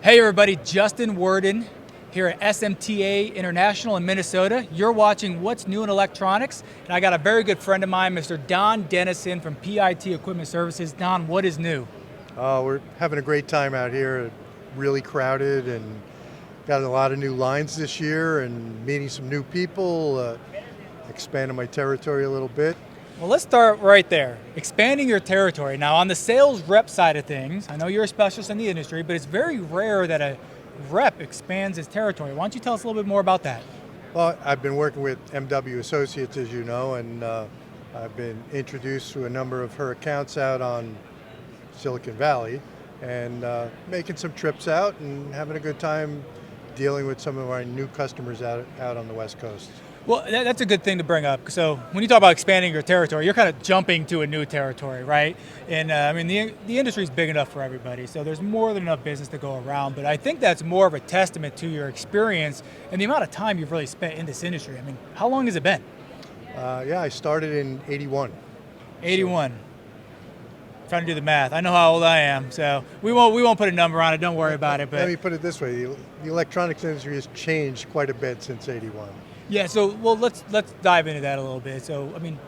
Hey everybody, Justin Worden here at SMTAI International in Minnesota. You're watching What's New in Electronics, and I got a very good friend of mine, Mr. Don Dennison from PIT Equipment Services. Don, what is new? We're having a great time out here, really crowded, and got a lot of new lines this year and meeting some new people, expanding my territory a little bit. Well, let's start right there. Expanding your territory. Now, on the sales rep side of things, I know you're a specialist in the industry, but it's very rare that a rep expands his territory. Why don't you tell us a little bit more about that? Well, I've been working with MW Associates, as you know, and I've been introduced to a number of her accounts out on Silicon Valley, and making some trips out and having a good time dealing with some of our new customers out on the West Coast. Well, that's a good thing to bring up. So when you talk about expanding your territory, you're kind of jumping to a new territory, right? And I mean, the industry is big enough for everybody, so there's more than enough business to go around. But I think that's more of a testament to your experience and the amount of time you've really spent in this industry. I mean, how long has it been? Yeah, I started in '81. 81. Trying to do the math. I know how old I am, so we won't put a number on it. Don't worry about it. But let me put it this way: the electronics industry has changed quite a bit since '81. Yeah, so well, let's dive into that a little bit. So, I mean,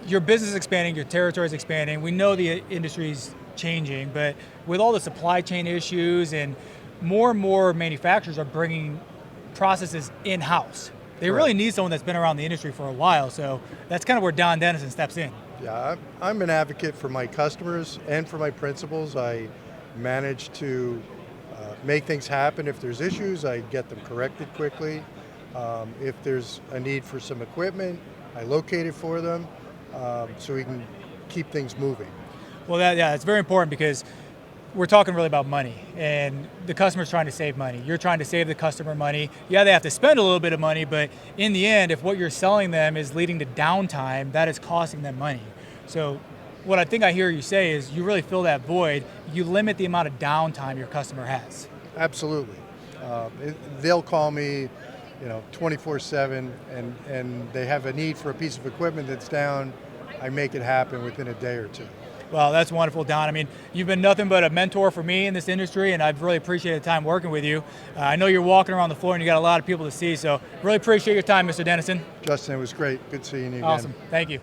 your business is expanding, your territory is expanding. We know the industry's changing, but with all the supply chain issues and more manufacturers are bringing processes in-house. They really need someone that's been around the industry for a while, so that's kind of where Don Dennison steps in. Yeah, I'm an advocate for my customers and for my principals. I manage to make things happen. If there's issues, I get them corrected quickly. If there's a need for some equipment, I locate it for them, so we can keep things moving. Well, that's very important because we're talking really about money, and the customer's trying to save money. You're trying to save the customer money. Yeah, they have to spend a little bit of money, but in the end, if what you're selling them is leading to downtime, that is costing them money. So what I think I hear you say is you really fill that void. You limit the amount of downtime your customer has. Absolutely. They'll call me 24/7, and they have a need for a piece of equipment that's down. I make it happen within a day or two. Well, that's wonderful, Don. I mean, you've been nothing but a mentor for me in this industry, and I've really appreciated the time working with you. I know you're walking around the floor and you got a lot of people to see, so really appreciate your time, Mr. Dennison. Justin, it was great. Good seeing you again. Awesome. Thank you.